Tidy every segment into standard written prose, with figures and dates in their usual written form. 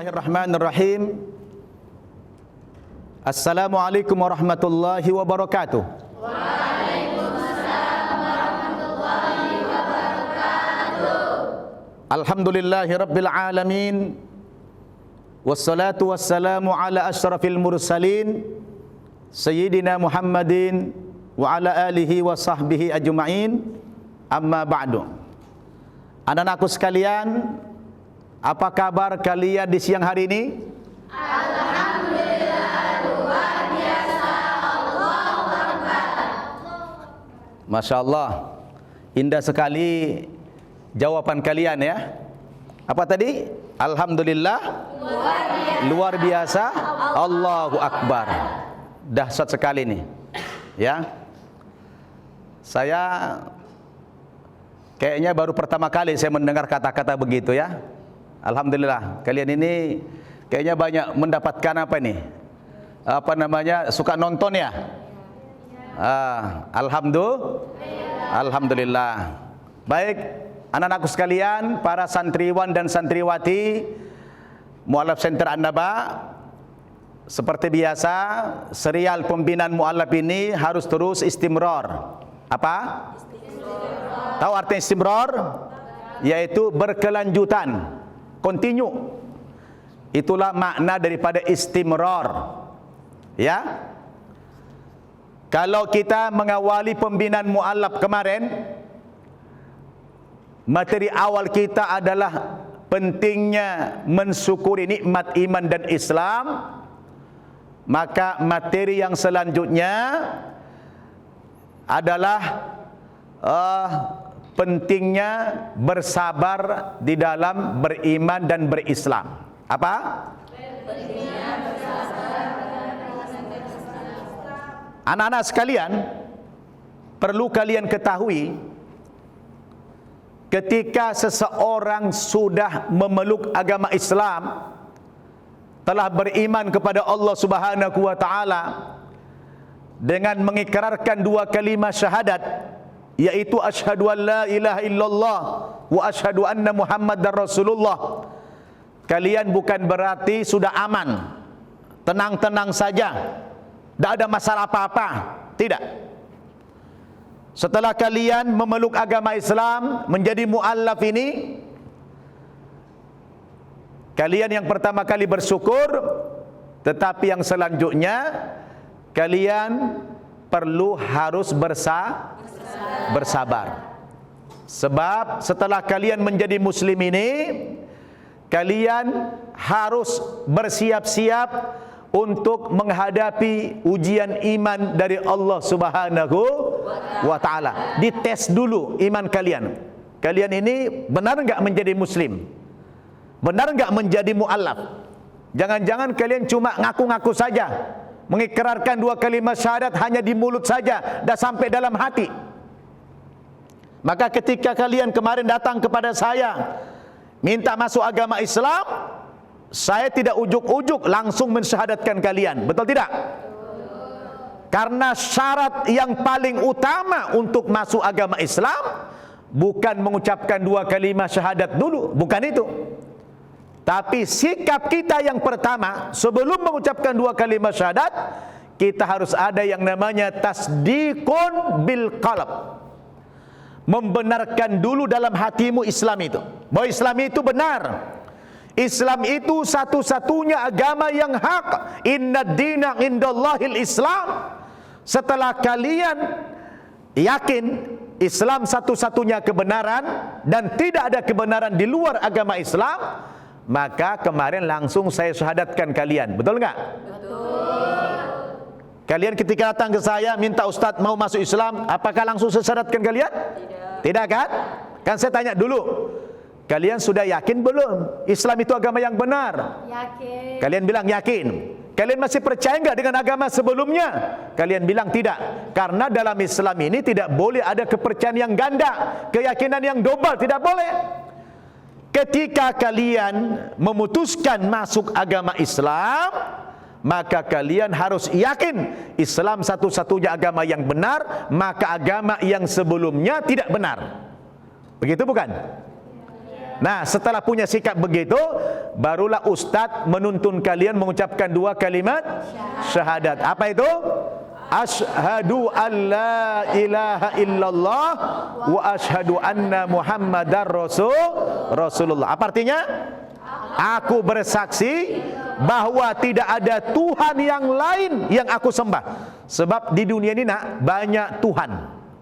Bismillahirrahmanirrahim. Assalamualaikum warahmatullahi wabarakatuh. Waalaikumsalam warahmatullahi wabarakatuh. Alhamdulillahi rabbil alamin. Wassalatu wassalamu ala asyrafil mursalin Sayyidina Muhammadin wa ala alihi wa sahbihi ajma'in. Amma ba'du. Anak-anakku sekalian, apa kabar kalian di siang hari ini? Alhamdulillah, luar biasa. Allahu Akbar. Masya Allah, indah sekali jawaban kalian ya. Apa tadi? Alhamdulillah, luar biasa. Allahu Akbar. Dahsyat sekali nih ya. Saya kayaknya baru pertama kali saya mendengar kata-kata begitu ya. Alhamdulillah, kalian ini kayaknya banyak mendapatkan apa nih? Apa namanya? Suka nonton ya? Alhamdulillah. Baik, anak-anakku sekalian, para santriwan dan santriwati Mu'allaf Center An-Naba, seperti biasa, serial pembinaan mu'allaf ini harus terus istimrar. Apa? Tahu arti istimrar? Yaitu berkelanjutan. Continue. Itulah makna daripada istimrar. Ya. Kalau kita mengawali pembinaan mu'allaf kemarin, materi awal kita adalah pentingnya mensyukuri nikmat iman dan Islam. Maka materi yang selanjutnya adalah pentingnya bersabar di dalam beriman dan berislam. Apa? Anak-anak sekalian, perlu kalian ketahui, ketika seseorang sudah memeluk agama Islam, telah beriman kepada Allah Subhanahu wa taala dengan mengikrarkan dua kalimat syahadat, yaitu asyhadu an la ilaha illallah wa asyhadu anna muhammadar rasulullah. Kalian bukan berarti sudah aman, tenang-tenang saja, tidak ada masalah apa-apa. Tidak. Setelah kalian memeluk agama Islam, menjadi mu'allaf ini, kalian yang pertama kali bersyukur, tetapi yang selanjutnya kalian perlu harus bersabar. Sebab setelah kalian menjadi muslim ini, kalian harus bersiap-siap untuk menghadapi ujian iman dari Allah Subhanahu wa taala. Dites dulu iman kalian. Kalian ini benar enggak menjadi muslim? Benar enggak menjadi mu'allaf? Jangan-jangan kalian cuma ngaku-ngaku saja, mengikrarkan dua kalimat syahadat hanya di mulut saja, dah sampai dalam hati. Maka ketika kalian kemarin datang kepada saya minta masuk agama Islam, saya tidak ujuk-ujuk langsung mensyahadatkan kalian. Betul tidak? Karena syarat yang paling utama untuk masuk agama Islam bukan mengucapkan dua kalimat syahadat dulu, bukan itu. Tapi sikap kita yang pertama sebelum mengucapkan dua kalimat syahadat, kita harus ada yang namanya tasdiqun bil qalb. Membenarkan dulu dalam hatimu Islam itu, bahwa Islam itu benar. Islam itu satu-satunya agama yang hak. Inna dina indallahil Islam. Setelah kalian yakin Islam satu-satunya kebenaran dan tidak ada kebenaran di luar agama Islam, maka kemarin langsung saya syahadatkan kalian. Betul enggak? Betul. Kalian ketika datang ke saya minta Ustadz mau masuk Islam, apakah langsung saya syahadatkan kalian? Tidak. Tidak kan? Kan saya tanya dulu, kalian sudah yakin belum Islam itu agama yang benar? Yakin. Kalian bilang yakin. Kalian masih percaya enggak dengan agama sebelumnya? Kalian bilang tidak. Karena dalam Islam ini tidak boleh ada kepercayaan yang ganda, keyakinan yang double, tidak boleh. Ketika kalian memutuskan masuk agama Islam, maka kalian harus yakin Islam satu-satunya agama yang benar, maka agama yang sebelumnya tidak benar. Begitu bukan? Nah, setelah punya sikap begitu, barulah Ustadz menuntun kalian mengucapkan 2 kalimat syahadat. Apa itu? Asyhadu an la ilaha illallah wa asyhadu anna Muhammadar Rasulullah. Apa artinya? Aku bersaksi bahwa tidak ada Tuhan yang lain yang aku sembah. Sebab di dunia ini nak banyak Tuhan.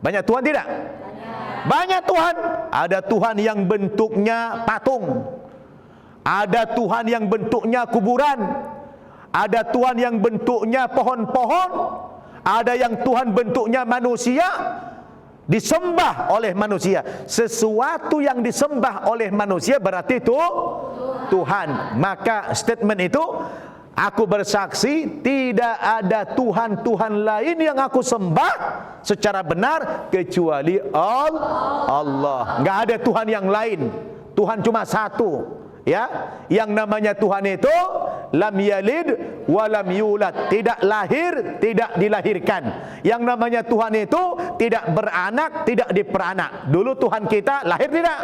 Banyak Tuhan tidak? Banyak Tuhan. Ada Tuhan yang bentuknya patung. Ada Tuhan yang bentuknya kuburan. Ada Tuhan yang bentuknya pohon-pohon. Ada yang Tuhan bentuknya manusia, disembah oleh manusia. Sesuatu yang disembah oleh manusia berarti itu Tuhan. Maka statement itu, aku bersaksi tidak ada Tuhan-Tuhan lain yang aku sembah secara benar kecuali Allah. Enggak ada Tuhan yang lain. Tuhan cuma satu. Ya, yang namanya Tuhan itu lam yalid wa lam yulad, tidak lahir, tidak dilahirkan. Yang namanya Tuhan itu tidak beranak, tidak diperanak. Dulu Tuhan kita lahir tidak?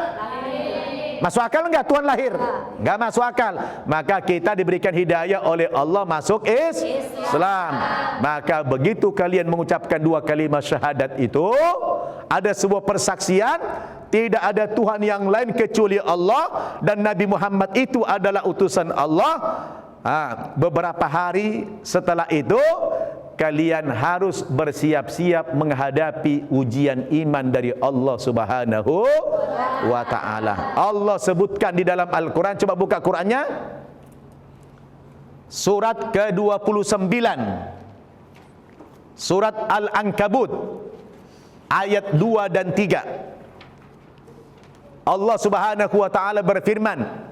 Masuk akal enggak Tuhan lahir? Enggak masuk akal. Maka kita diberikan hidayah oleh Allah masuk Islam. Maka begitu kalian mengucapkan 2 kalimat syahadat itu, ada sebuah persaksian tidak ada Tuhan yang lain kecuali Allah dan Nabi Muhammad itu adalah utusan Allah. Beberapa hari setelah itu kalian harus bersiap-siap menghadapi ujian iman dari Allah Subhanahu wa ta'ala. Allah sebutkan di dalam Al-Quran. Coba buka Qurannya, surat ke-29, surat Al-Ankabut ayat 2 dan 3. Allah Subhanahu wa ta'ala berfirman,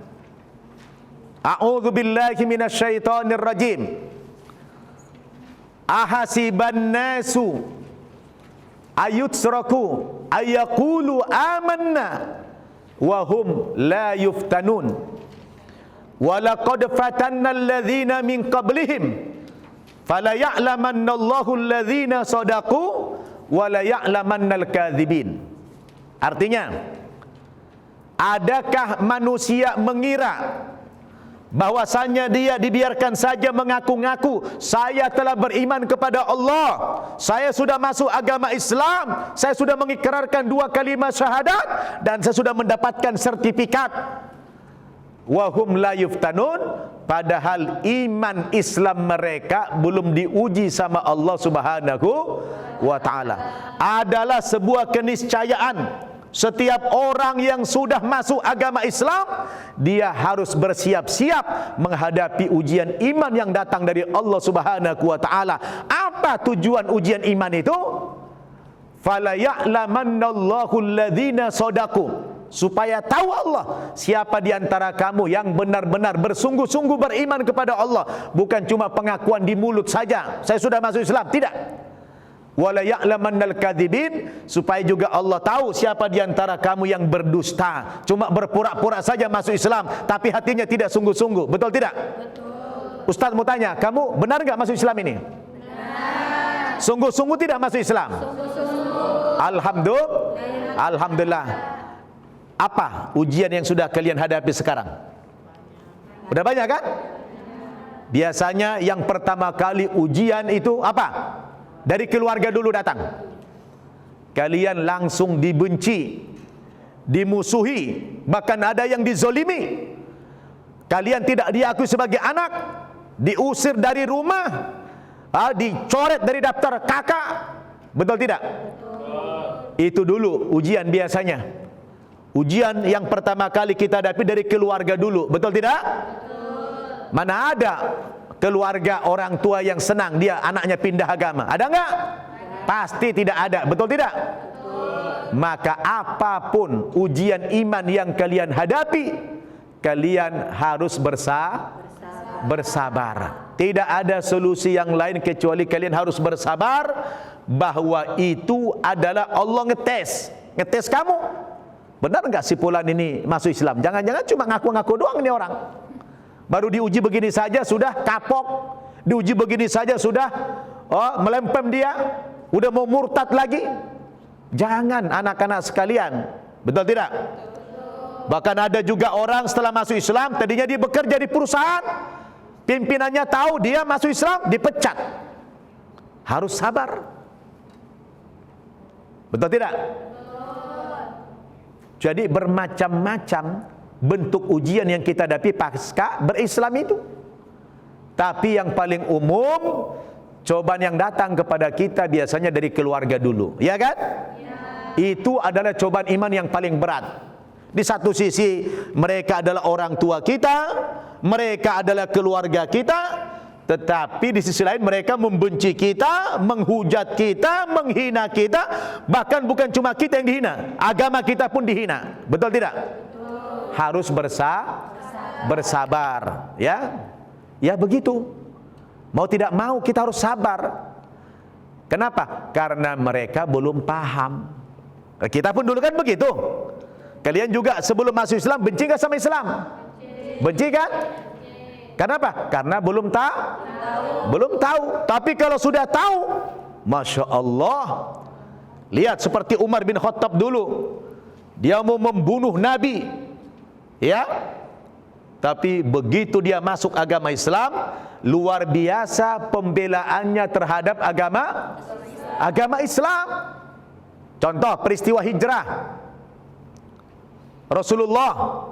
A'udzu billahi minasyaitonir rajim. Ahasiban nasu ayutsraku ayaqulu amanna wa hum la yuftanun. Wa laqad fatanna alladhina min qablihim fala ya'lamanna Allahu alladhina sadaqu wa la ya'lamanna al-kadzibin. Artinya, adakah manusia mengira bahwasanya dia dibiarkan saja mengaku-ngaku, saya telah beriman kepada Allah, saya sudah masuk agama Islam, saya sudah mengikrarkan 2 kalimat syahadat, dan saya sudah mendapatkan sertifikat. Wahum la yuftanun, padahal iman Islam mereka belum diuji sama Allah Subhanahu wa ta'ala. Adalah sebuah keniscayaan. Setiap orang yang sudah masuk agama Islam, dia harus bersiap-siap menghadapi ujian iman yang datang dari Allah Subhanahu wa ta'ala. Apa tujuan ujian iman itu? Fala ya'lamannallahu alladhina shadaqu, supaya tahu Allah siapa di antara kamu yang benar-benar bersungguh-sungguh beriman kepada Allah, bukan cuma pengakuan di mulut saja, saya sudah masuk Islam, tidak. Wala ya'lamannal kadzibin, supaya juga Allah tahu siapa di antara kamu yang berdusta, cuma berpura-pura saja masuk Islam tapi hatinya tidak sungguh-sungguh. Betul tidak? Betul. Ustaz mau tanya, kamu benar enggak masuk Islam ini? Benar. Sungguh-sungguh tidak masuk Islam? Sungguh-sungguh. Alhamdulillah. Apa ujian yang sudah kalian hadapi sekarang? Udah banyak kan? Biasanya yang pertama kali ujian itu apa? Dari keluarga dulu datang. Kalian langsung dibenci, dimusuhi, bahkan ada yang dizolimi. Kalian tidak diakui sebagai anak, diusir dari rumah, dicoret dari daftar kakak. Betul tidak? Betul. Itu dulu ujian biasanya. Ujian yang pertama kali kita hadapi dari keluarga dulu. Betul tidak? Betul. Mana ada keluarga orang tua yang senang dia anaknya pindah agama? Ada enggak? Pasti tidak ada. Betul tidak? Betul. Maka apapun ujian iman yang kalian hadapi, kalian harus bersabar. Tidak ada solusi yang lain kecuali kalian harus bersabar, bahwa itu adalah Allah ngetes kamu. Benar enggak si fulan ini masuk Islam? Jangan-jangan cuma ngaku-ngaku doang ini orang. Baru diuji begini saja sudah kapok, diuji begini saja sudah melempem dia, udah mau murtad lagi. Jangan anak-anak sekalian, betul tidak? Bahkan ada juga orang setelah masuk Islam, tadinya dia bekerja di perusahaan, pimpinannya tahu dia masuk Islam, dipecat. Harus sabar. Betul tidak? Jadi bermacam-macam bentuk ujian yang kita hadapi pasca berislam itu. Tapi yang paling umum, cobaan yang datang kepada kita biasanya dari keluarga dulu, ya kan? Itu adalah cobaan iman yang paling berat. Di satu sisi mereka adalah orang tua kita, mereka adalah keluarga kita, tetapi di sisi lain mereka membenci kita, menghujat kita, menghina kita. Bahkan bukan cuma kita yang dihina, agama kita pun dihina. Betul tidak? Harus bersabar, ya. Ya begitu. Mau tidak mau kita harus sabar. Kenapa? Karena mereka belum paham. Kita pun dulu kan begitu. Kalian juga sebelum masuk Islam benci gak sama Islam? Benci kan? Kenapa? Karena belum tahu. Tapi kalau sudah tahu, Masya Allah. Lihat seperti Umar bin Khattab dulu. Dia mau membunuh Nabi, ya. Tapi begitu dia masuk agama Islam, luar biasa pembelaannya terhadap agama Islam. Contoh peristiwa hijrah. Rasulullah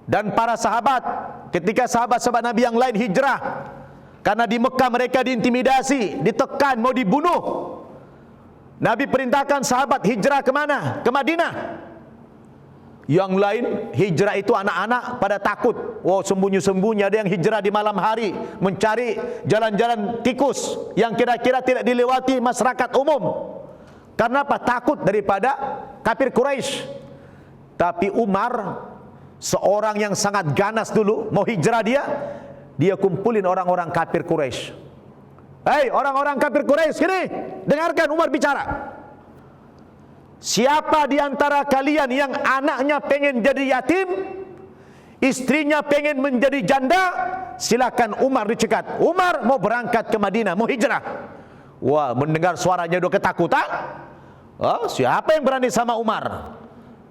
dan para sahabat, ketika sahabat-sahabat Nabi yang lain hijrah, karena di Mekah mereka diintimidasi, ditekan, mau dibunuh. Nabi perintahkan sahabat hijrah kemana? Ke Madinah. Yang lain hijrah itu anak-anak pada takut. Oh, sembunyi-sembunyi, ada yang hijrah di malam hari, mencari jalan-jalan tikus yang kira-kira tidak dilewati masyarakat umum. Karena apa? Takut daripada kafir Quraisy. Tapi Umar, seorang yang sangat ganas dulu, mau hijrah dia kumpulin orang-orang kafir Quraisy. Hei orang-orang kafir Quraisy, sini, dengarkan Umar bicara. Siapa di antara kalian yang anaknya pengen jadi yatim, istrinya pengen menjadi janda, silakan Umar dicegat. Umar mau berangkat ke Madinah, mau hijrah. Wah, mendengar suaranya udah ketakutan. Oh, siapa yang berani sama Umar?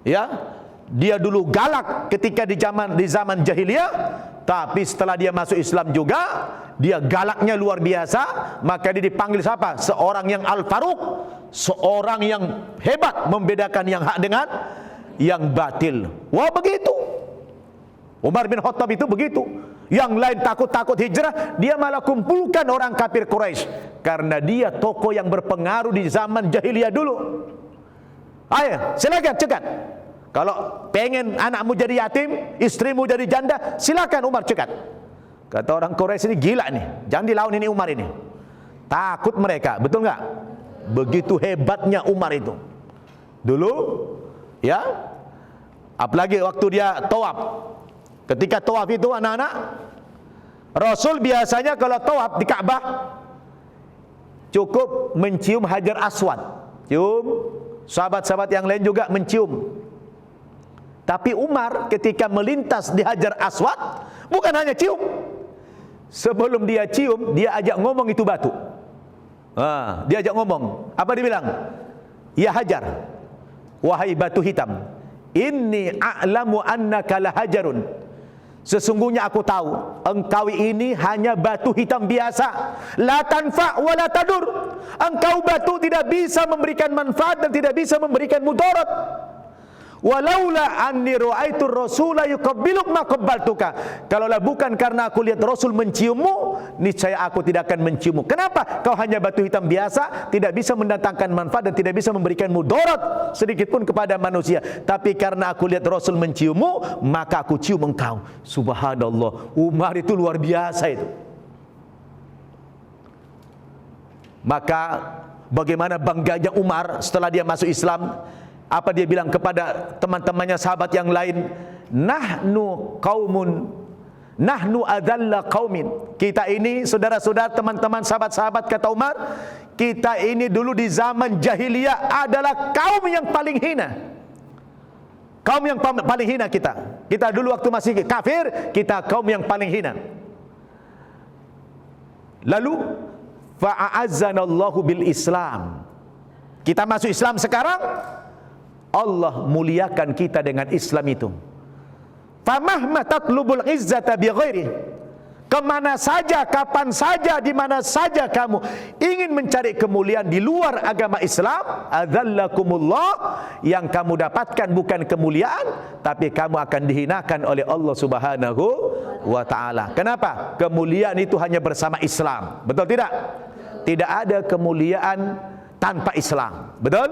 Ya, dia dulu galak ketika di zaman jahiliyah, tapi setelah dia masuk Islam juga, dia galaknya luar biasa. Maka dia dipanggil siapa? Seorang yang Al-Faruq, seorang yang hebat membedakan yang hak dengan yang batil. Wah, begitu. Umar bin Khattab itu begitu. Yang lain takut-takut hijrah, dia malah kumpulkan orang kafir Quraisy karena dia tokoh yang berpengaruh di zaman jahiliyah dulu. Ayo, silakan cegat. Kalau pengen anakmu jadi yatim, istrimu jadi janda, silakan Umar cegat. Kata orang Quraisy, ini gila nih, jangan dilawan ini Umar ini. Takut mereka, betul nggak? Begitu hebatnya Umar itu. Dulu, ya, apalagi waktu dia tawaf. Ketika tawaf itu anak-anak, Rasul biasanya kalau tawaf di Ka'bah cukup mencium Hajar Aswad. Cium, sahabat-sahabat yang lain juga mencium. Tapi Umar ketika melintas di Hajar Aswad, bukan hanya cium. Sebelum dia cium, dia ajak ngomong itu batu. Dia ajak ngomong. Apa dia bilang? Ya Hajar, wahai batu hitam, inni a'lamu annaka lahajarun. Sesungguhnya aku tahu engkau ini hanya batu hitam biasa. La tanfa' wa la tadur. Engkau batu tidak bisa memberikan manfaat dan tidak bisa memberikan mudarat. Walaula anni ra'aitu rasula yuqabbiluk ma qabbaltuka. Kalaulah bukan karena aku lihat Rasul menciummu, niscaya aku tidak akan menciummu. Kenapa? Kau hanya batu hitam biasa, tidak bisa mendatangkan manfaat dan tidak bisa memberikan mudarat sedikit pun kepada manusia. Tapi karena aku lihat Rasul menciummu, maka aku cium engkau. Subhanallah, Umar itu luar biasa itu. Maka bagaimana bangganya Umar setelah dia masuk Islam? Apa dia bilang kepada teman-temannya sahabat yang lain? Nahnu qaumun, nahnu adzalla qaumin. Kita ini saudara-saudara, teman-teman, sahabat-sahabat, kata Umar, kita ini dulu di zaman jahiliyah adalah kaum yang paling hina. Kaum yang paling hina kita. Kita dulu waktu masih kafir, kita kaum yang paling hina. Lalu fa'azzanallahu bil Islam. Kita masuk Islam sekarang, Allah muliakan kita dengan Islam itu. Famahma tatlubul izzata bighairi, kemana saja, kapan saja, di mana saja kamu ingin mencari kemuliaan di luar agama Islam, adzallakumullah, yang kamu dapatkan bukan kemuliaan, tapi kamu akan dihinakan oleh Allah Subhanahu wa ta'ala. Kenapa? Kemuliaan itu hanya bersama Islam. Betul tidak? Tidak ada kemuliaan tanpa Islam. Betul?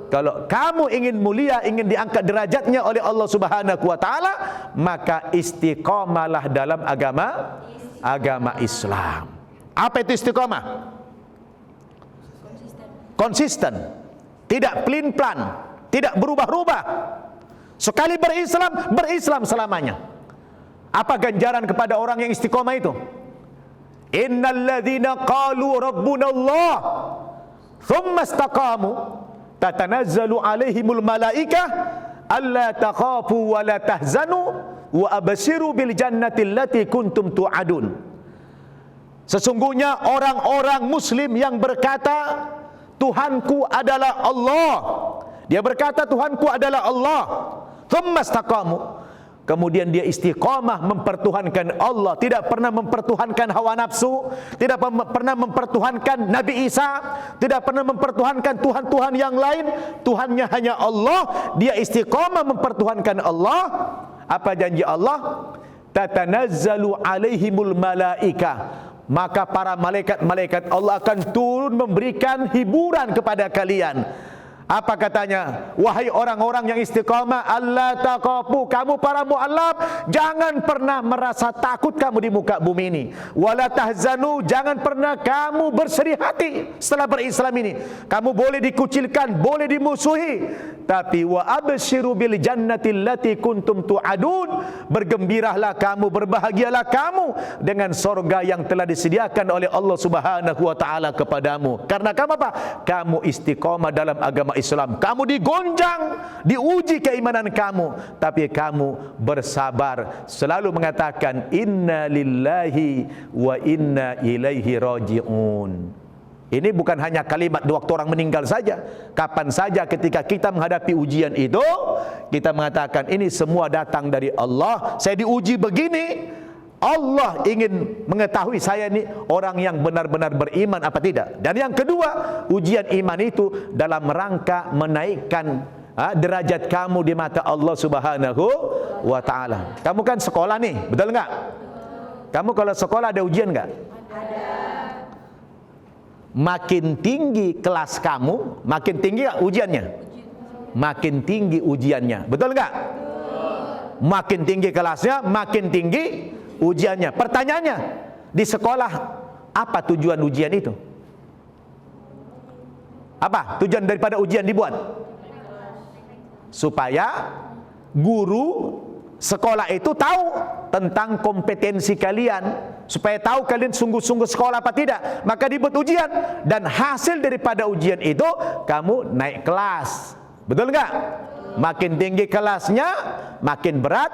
Kalau kamu ingin mulia, ingin diangkat derajatnya oleh Allah Subhanahu wa ta'ala, maka istiqamalah dalam agama Islam. Apa itu istiqamah? Konsisten. Tidak pelin-pelan, tidak berubah-ubah. Sekali berislam selamanya. Apa ganjaran kepada orang yang istiqamah itu? Innalladzina qalu rabbunallah thumma istaqamu tatanazzalu alaihimul malaikah alla takhafu wa la tahzanu wa abshiru bil jannati allati kuntum tu'adun. Sesungguhnya orang-orang muslim yang berkata Tuhanku adalah Allah, dia berkata Tuhanku adalah Allah, thumma istaqamu, kemudian dia istiqamah mempertuhankan Allah, tidak pernah mempertuhankan hawa nafsu, tidak pernah mempertuhankan Nabi Isa, tidak pernah mempertuhankan Tuhan-Tuhan yang lain. Tuhannya hanya Allah. Dia istiqamah mempertuhankan Allah. Apa janji Allah? Tatanazzalu alaihimul malaika, maka para malaikat Allah akan turun memberikan hiburan kepada kalian. Apa katanya? Wahai orang-orang yang istiqamah, alla taqafu, kamu para mu'allaf, jangan pernah merasa takut kamu di muka bumi ini. Wala tahzanu, jangan pernah kamu bersedih hati setelah berislam ini. Kamu boleh dikucilkan, boleh dimusuhi, tapi wa abshiru bil jannati allati kuntum tu'adun, bergembiralah kamu, berbahagialah kamu dengan sorga yang telah disediakan oleh Allah Subhanahu wa ta'ala kepadamu. Karena kamu apa? Kamu istiqamah dalam agama Islam. Kamu digonjang, diuji keimanan kamu, tapi kamu bersabar, selalu mengatakan inna lillahi wa inna ilaihi raji'un. Ini bukan hanya kalimat di waktu orang meninggal saja. Kapan saja ketika kita menghadapi ujian itu, kita mengatakan ini semua datang dari Allah. Saya diuji begini, Allah ingin mengetahui saya ini orang yang benar-benar beriman apa tidak. Dan yang kedua, ujian iman itu dalam rangka menaikkan derajat kamu di mata Allah Subhanahu wa ta'ala. Kamu kan sekolah nih, betul enggak? Kamu kalau sekolah ada ujian enggak? Ada. Makin tinggi kelas kamu, makin tinggi enggak ujiannya? Makin tinggi ujiannya, betul enggak? Makin tinggi kelasnya, makin tinggi ujiannya. Pertanyaannya, di sekolah apa tujuan ujian itu? Apa tujuan daripada ujian dibuat? Supaya guru sekolah itu tahu tentang kompetensi kalian, supaya tahu kalian sungguh-sungguh sekolah apa tidak. Maka dibuat ujian, dan hasil daripada ujian itu kamu naik kelas. Betul enggak? Makin tinggi kelasnya, makin berat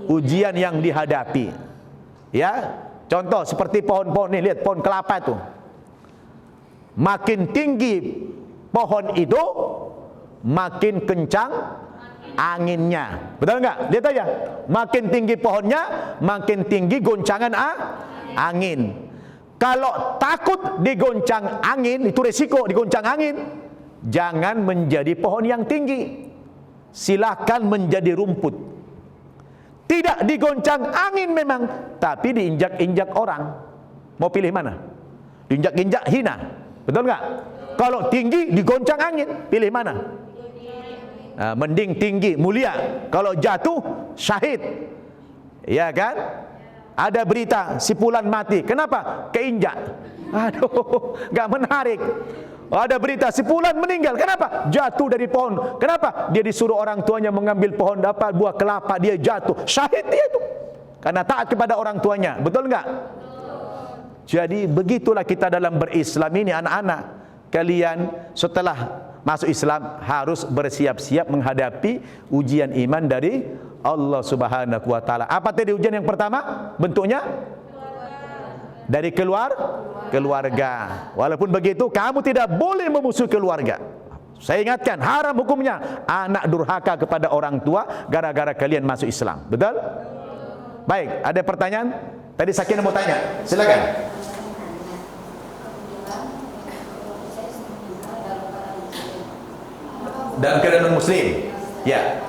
ujian yang dihadapi. Ya, contoh seperti pohon-pohon nih, lihat pohon kelapa itu. Makin tinggi pohon itu, makin kencang anginnya. Betul enggak? Lihat aja. Makin tinggi pohonnya, makin tinggi goncangan angin. Kalau takut digoncang angin, itu resiko digoncang angin. Jangan menjadi pohon yang tinggi. Silakan menjadi rumput. Tidak digoncang angin memang, tapi diinjak-injak orang. Mau pilih mana? Diinjak-injak hina. Betul enggak? Kalau tinggi digoncang angin, pilih mana? Nah, mending tinggi, mulia. Kalau jatuh, syahid. Ya kan? Ada berita si fulan mati. Kenapa? Keinjak. Aduh, enggak menarik. Ada berita si fulan meninggal. Kenapa? Jatuh dari pohon. Kenapa? Dia disuruh orang tuanya mengambil pohon buah kelapa, dia jatuh. Syahid dia itu. Karena taat kepada orang tuanya. Betul enggak? Jadi begitulah kita dalam berislam ini, anak-anak. Kalian setelah masuk Islam harus bersiap-siap menghadapi ujian iman dari Allah Subhanahu wa ta'ala. Apa tadi ujian yang pertama? Bentuknya? Dari keluarga. Walaupun begitu, kamu tidak boleh memusuhi keluarga. Saya ingatkan, haram hukumnya anak durhaka kepada orang tua gara-gara kalian masuk Islam. Betul? Baik, ada pertanyaan? Tadi Sakinah mau tanya. Silakan. Dalam keadaan muslim. Ya.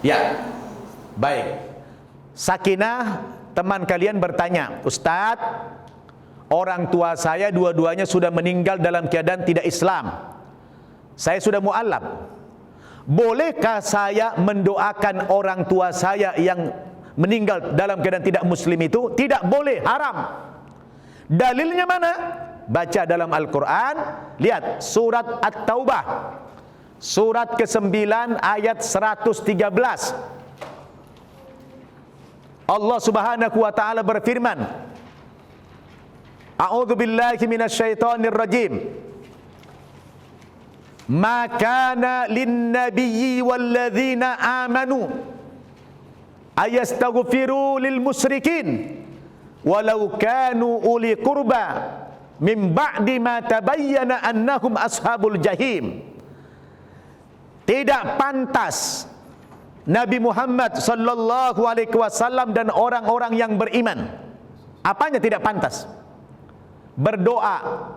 Ya. Baik. Sakinah, teman kalian bertanya, Ustaz, orang tua saya dua-duanya sudah meninggal dalam keadaan tidak Islam. Saya sudah mu'alaf. Bolehkah saya mendoakan orang tua saya yang meninggal dalam keadaan tidak muslim itu? Tidak boleh, haram. Dalilnya mana? Baca dalam Al-Quran. Lihat surat At-Taubah, surat ke-9 ayat 113. Allah Subhanahu wa taala berfirman, A'udzu billahi minasyaitonir rajim. Ma kana lin-nabiyyi walladzina amanu ayastaghfiru lil musyrikin walau kanu uli qurba min ba'di ma tabayyana annahum ashabul jahim. Tidak pantas Nabi Muhammad sallallahu alaihi wasallam dan orang-orang yang beriman. Apanya tidak pantas? Berdoa,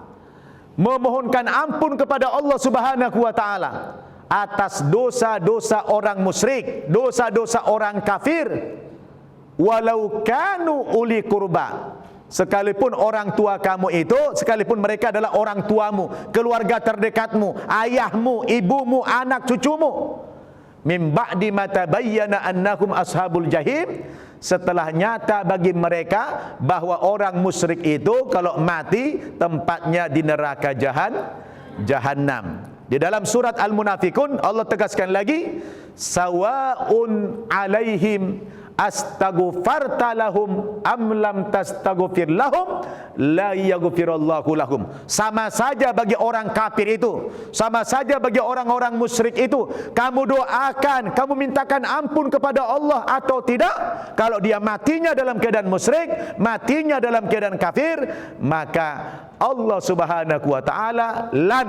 memohonkan ampun kepada Allah Subhanahu wa taala atas dosa-dosa orang musyrik, dosa-dosa orang kafir, walau kanu uli qurba, sekalipun orang tua kamu itu, sekalipun mereka adalah orang tuamu, keluarga terdekatmu, ayahmu, ibumu, anak cucumu, min ba'di ma tabayyana annahum ashabul jahim, setelah nyata bagi mereka bahwa orang musyrik itu kalau mati tempatnya di neraka Jahannam. Di dalam surat Al-Munafikun Allah tegaskan lagi, sawaun alaihim astaghfarta lahum am lam tastaghfir lahum la yaghfirullahu lahum. Sama saja bagi orang kafir itu, sama saja bagi orang-orang musyrik itu, kamu doakan, kamu mintakan ampun kepada Allah atau tidak, kalau dia matinya dalam keadaan musyrik, matinya dalam keadaan kafir, maka Allah Subhanahu wa taala lan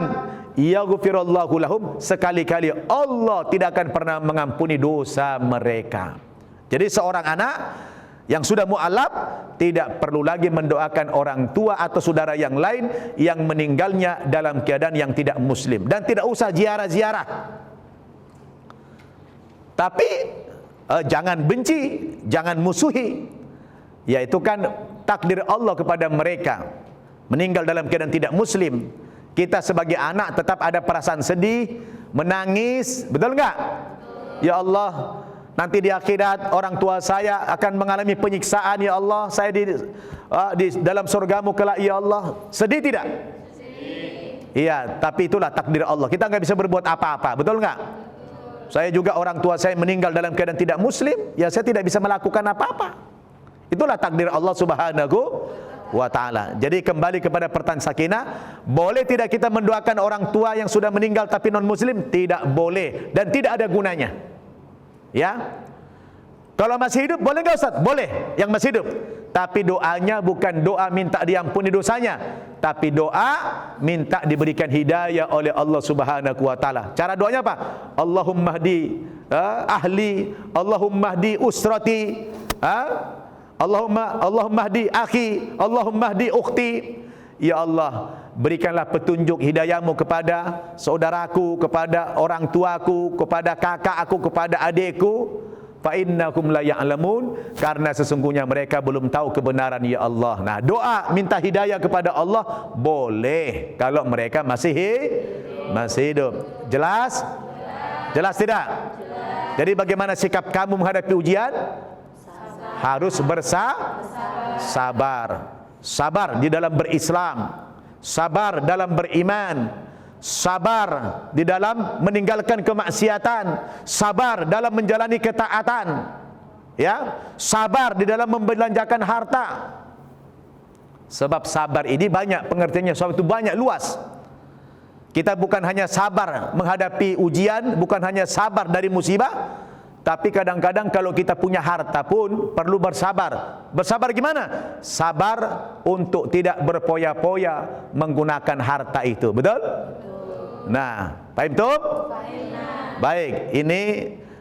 yaghfirullahu lahum, sekali-kali Allah tidak akan pernah mengampuni dosa mereka. Jadi seorang anak yang sudah mu'alaf tidak perlu lagi mendoakan orang tua atau saudara yang lain yang meninggalnya dalam keadaan yang tidak muslim, dan tidak usah ziarah-ziarah. Tapi jangan benci, jangan musuhi. Yaitu kan takdir Allah kepada mereka meninggal dalam keadaan tidak muslim. Kita sebagai anak tetap ada perasaan sedih, menangis, betul enggak? Ya Allah, nanti di akhirat orang tua saya akan mengalami penyiksaan, ya Allah, saya di dalam surgamu kelak, ya Allah. Sedih tidak? Sedih. Iya, tapi itulah takdir Allah. Kita nggak bisa berbuat apa-apa, betul nggak? Saya juga orang tua saya meninggal dalam keadaan tidak muslim, ya saya tidak bisa melakukan apa-apa. Itulah takdir Allah Subhanahu wa ta'ala. Jadi kembali kepada pertanyaan Sakinah, boleh tidak kita mendoakan orang tua yang sudah meninggal tapi non muslim? Tidak boleh, dan tidak ada gunanya. Ya, kalau masih hidup boleh nggak Ustaz? Boleh, yang masih hidup. Tapi doanya bukan doa minta diampuni dosanya, tapi doa minta diberikan hidayah oleh Allah Subhanahu wa taala. Cara doanya apa? Allahumma hdi ahli, Allahumma hdi usrati, Allahumma hdi akhi, Allahumma hdi ukhti. Ya Allah, berikanlah petunjuk hidayahmu kepada saudaraku, kepada orang tuaku, kepada kakak aku, kepada adikku. Fa innakum la ya'lamun, karena sesungguhnya mereka belum tahu kebenaran, ya Allah. Nah, doa minta hidayah kepada Allah boleh kalau mereka masih hidup. Jelas? Jelas tidak? Jadi bagaimana sikap kamu menghadapi ujian? Harus sabar. Sabar di dalam berislam, sabar dalam beriman, sabar di dalam meninggalkan kemaksiatan, sabar dalam menjalani ketaatan, ya, sabar di dalam membelanjakan harta. Sebab sabar ini banyak pengertiannya, sebab itu banyak, luas. Kita bukan hanya sabar menghadapi ujian, bukan hanya sabar dari musibah, Tapi kadang-kadang kalau kita punya harta pun perlu bersabar. Bersabar gimana? Sabar untuk tidak berpoya-poya menggunakan harta itu. Betul? Nah, paham tu? Baik, ini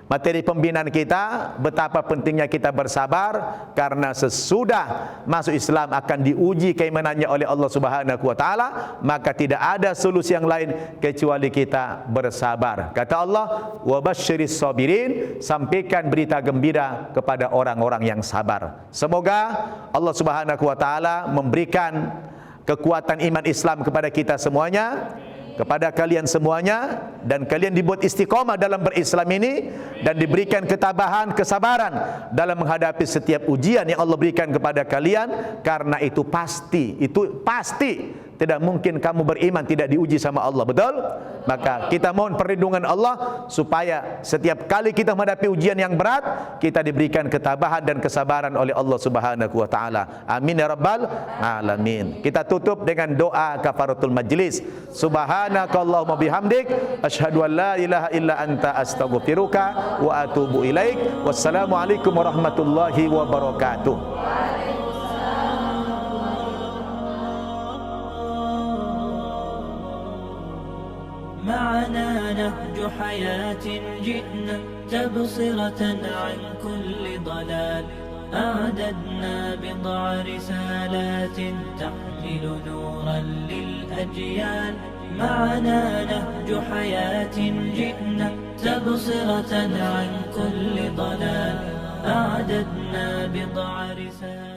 materi pembinaan kita, betapa pentingnya kita bersabar karena sesudah masuk Islam akan diuji keimanannya oleh Allah Subhanahu wa taala, maka tidak ada solusi yang lain kecuali kita bersabar. Kata Allah, "Wa basyiris sabirin", sampaikan berita gembira kepada orang-orang yang sabar. Semoga Allah Subhanahu wa taala memberikan kekuatan iman Islam kepada kita semuanya, kepada kalian semuanya, dan kalian dibuat istiqamah dalam berislam ini dan diberikan ketabahan, kesabaran dalam menghadapi setiap ujian yang Allah berikan kepada kalian, karena itu pasti tidak mungkin kamu beriman tidak diuji sama Allah. Betul? Maka kita mohon perlindungan Allah supaya setiap kali kita menghadapi ujian yang berat, kita diberikan ketabahan dan kesabaran oleh Allah Subhanahu wa taala. Amin ya rabbal alamin. Kita tutup dengan doa kafaratul majlis. Subhanakallahumma bihamdik asyhadu an la ilaha illa anta astaghfiruka wa atubu ilaik. Wassalamualaikum warahmatullahi wabarakatuh. معنا نهج حياة جئنا تبصرة عن كل ضلال أعددنا بضع رسالات تحمل نورا للأجيال معنا نهج حياة جئنا تبصرة عن كل ضلال أعددنا بضع رسالات